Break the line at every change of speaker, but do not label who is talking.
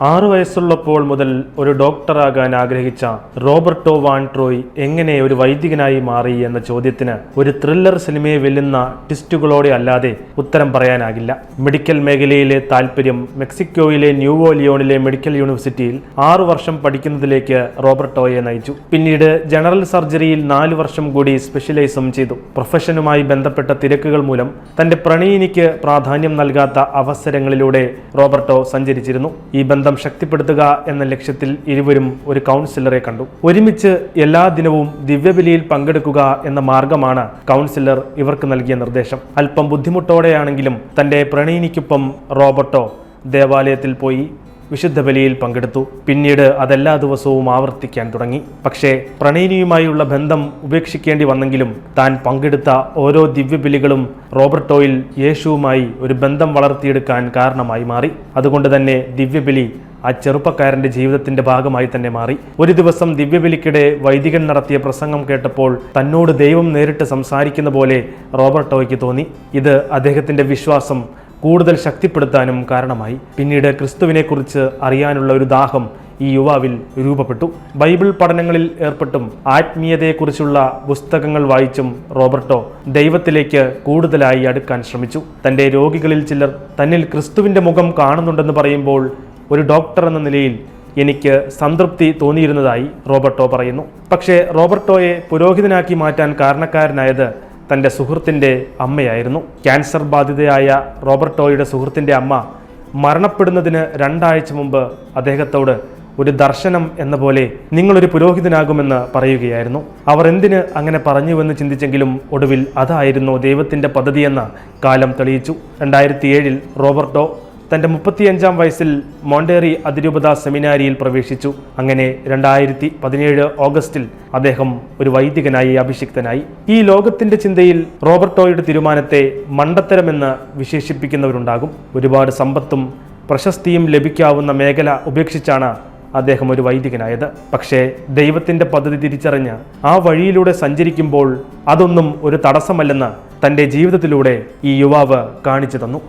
6 വയസ്സുള്ളപ്പോൾ മുതൽ ഒരു ഡോക്ടറാകാൻ ആഗ്രഹിച്ച റോബർട്ടോ വാൻ ട്രോയ് എങ്ങനെ ഒരു വൈദികനായി മാറി എന്ന ചോദ്യത്തിന് ഒരു ത്രില്ലർ സിനിമയെ വെല്ലുന്ന ട്വിസ്റ്റുകളോടെ അല്ലാതെ ഉത്തരം പറയാനാകില്ല. മെഡിക്കൽ മേഖലയിലെ താല്പര്യം മെക്സിക്കോയിലെ ന്യൂവോ ലിയോണിലെ മെഡിക്കൽ യൂണിവേഴ്സിറ്റിയിൽ 6 വർഷം പഠിക്കുന്നതിലേക്ക് റോബർട്ടോയെ നയിച്ചു. പിന്നീട് ജനറൽ സർജറിയിൽ 4 വർഷം കൂടി സ്പെഷ്യലൈസും ചെയ്തു. പ്രൊഫഷനുമായി ബന്ധപ്പെട്ട തിരക്കുകൾ മൂലം തന്റെ പ്രണയിനിക്ക് പ്രാധാന്യം നൽകാത്ത അവസരങ്ങളിലൂടെ റോബർട്ടോ സഞ്ചരിച്ചിരുന്നു. ഈ ബന്ധം ശക്തിപ്പെടുത്തുക എന്ന ലക്ഷ്യത്തിൽ ഇരുവരും ഒരു കൗൺസിലറെ കണ്ടു. ഒരുമിച്ച് എല്ലാ ദിനവും ദിവ്യബലിയിൽ പങ്കെടുക്കുക എന്ന മാർഗമാണ് കൗൺസിലർ ഇവർക്ക് നൽകിയ നിർദ്ദേശം. അല്പം ബുദ്ധിമുട്ടോടെയാണെങ്കിലും തന്റെ പ്രണയിനിക്കൊപ്പം റോബർട്ടോ ദേവാലയത്തിൽ പോയി വിശുദ്ധ ബലിയിൽ പങ്കെടുത്തു. പിന്നീട് അതെല്ലാ ദിവസവും ആവർത്തിക്കാൻ തുടങ്ങി. പക്ഷേ പ്രണയിനിയുമായുള്ള ബന്ധം ഉപേക്ഷിക്കേണ്ടി വന്നെങ്കിലും താൻ പങ്കെടുത്ത ഓരോ ദിവ്യബലികളും റോബർട്ടോയിൽ യേശുവുമായി ഒരു ബന്ധം വളർത്തിയെടുക്കാൻ കാരണമായി മാറി. അതുകൊണ്ട് തന്നെ ദിവ്യബലി ആ ചെറുപ്പക്കാരന്റെ ജീവിതത്തിന്റെ ഭാഗമായി തന്നെ മാറി. ഒരു ദിവസം ദിവ്യബലിക്കിടെ വൈദികൻ നടത്തിയ പ്രസംഗം കേട്ടപ്പോൾ തന്നോട് ദൈവം നേരിട്ട് സംസാരിക്കുന്ന പോലെ റോബർട്ടോയ്ക്ക് തോന്നി. ഇത് അദ്ദേഹത്തിന്റെ വിശ്വാസം കൂടുതൽ ശക്തിപ്പെടുത്താനും കാരണമായി. പിന്നീട് ക്രിസ്തുവിനെക്കുറിച്ച് അറിയാനുള്ള ഒരു ദാഹം ഈ യുവാവിൽ രൂപപ്പെട്ടു. ബൈബിൾ പഠനങ്ങളിൽ ഏർപ്പെട്ടും ആത്മീയതയെക്കുറിച്ചുള്ള പുസ്തകങ്ങൾ വായിച്ചും റോബർട്ടോ ദൈവത്തിലേക്ക് കൂടുതലായി അടുക്കാൻ ശ്രമിച്ചു. തൻ്റെ രോഗികളിൽ ചിലർ തന്നിൽ ക്രിസ്തുവിൻ്റെ മുഖം കാണുന്നുണ്ടെന്ന് പറയുമ്പോൾ ഒരു ഡോക്ടർ എന്ന നിലയിൽ എനിക്ക് സംതൃപ്തി തോന്നിയിരുന്നതായി റോബർട്ടോ പറയുന്നു. പക്ഷേ റോബർട്ടോയെ പുരോഹിതനാക്കി മാറ്റാൻ കാരണക്കാരനായത് തൻ്റെ സുഹൃത്തിൻ്റെ അമ്മയായിരുന്നു. ക്യാൻസർ ബാധിതയായ റോബർട്ടോയുടെ സുഹൃത്തിൻ്റെ അമ്മ മരണപ്പെടുന്നതിന് 2 ആഴ്ച മുമ്പ് അദ്ദേഹത്തോട് ഒരു ദർശനം എന്ന പോലെ നിങ്ങളൊരു പുരോഹിതനാകുമെന്ന് പറയുകയായിരുന്നു. അവർ എന്തിന് അങ്ങനെ പറഞ്ഞുവെന്ന് ചിന്തിച്ചെങ്കിലും ഒടുവിൽ അതായിരുന്നു ദൈവത്തിൻ്റെ പദ്ധതിയെന്ന് കാലം തെളിയിച്ചു. 2007 റോബർട്ടോ തൻ്റെ 35-ാം വയസ്സിൽ മോണ്ടേറി അതിരൂപത സെമിനാരിയിൽ പ്രവേശിച്ചു. അങ്ങനെ 2017 ഓഗസ്റ്റിൽ അദ്ദേഹം ഒരു വൈദികനായി അഭിഷിക്തനായി. ഈ ലോകത്തിന്റെ ചിന്തയിൽ റോബർട്ടോയുടെ തീരുമാനത്തെ മണ്ടത്തരമെന്ന് വിശേഷിപ്പിക്കുന്നവരുണ്ടാകും. ഒരുപാട് സമ്പത്തും പ്രശസ്തിയും ലഭിക്കാവുന്ന മേഖല ഉപേക്ഷിച്ചാണ് അദ്ദേഹം ഒരു വൈദികനായത്. പക്ഷേ ദൈവത്തിന്റെ പദ്ധതി തിരിച്ചറിഞ്ഞ് ആ വഴിയിലൂടെ സഞ്ചരിക്കുമ്പോൾ അതൊന്നും ഒരു തടസ്സമല്ലെന്ന് തൻ്റെ ജീവിതത്തിലൂടെ ഈ യുവാവ് കാണിച്ചു തന്നു.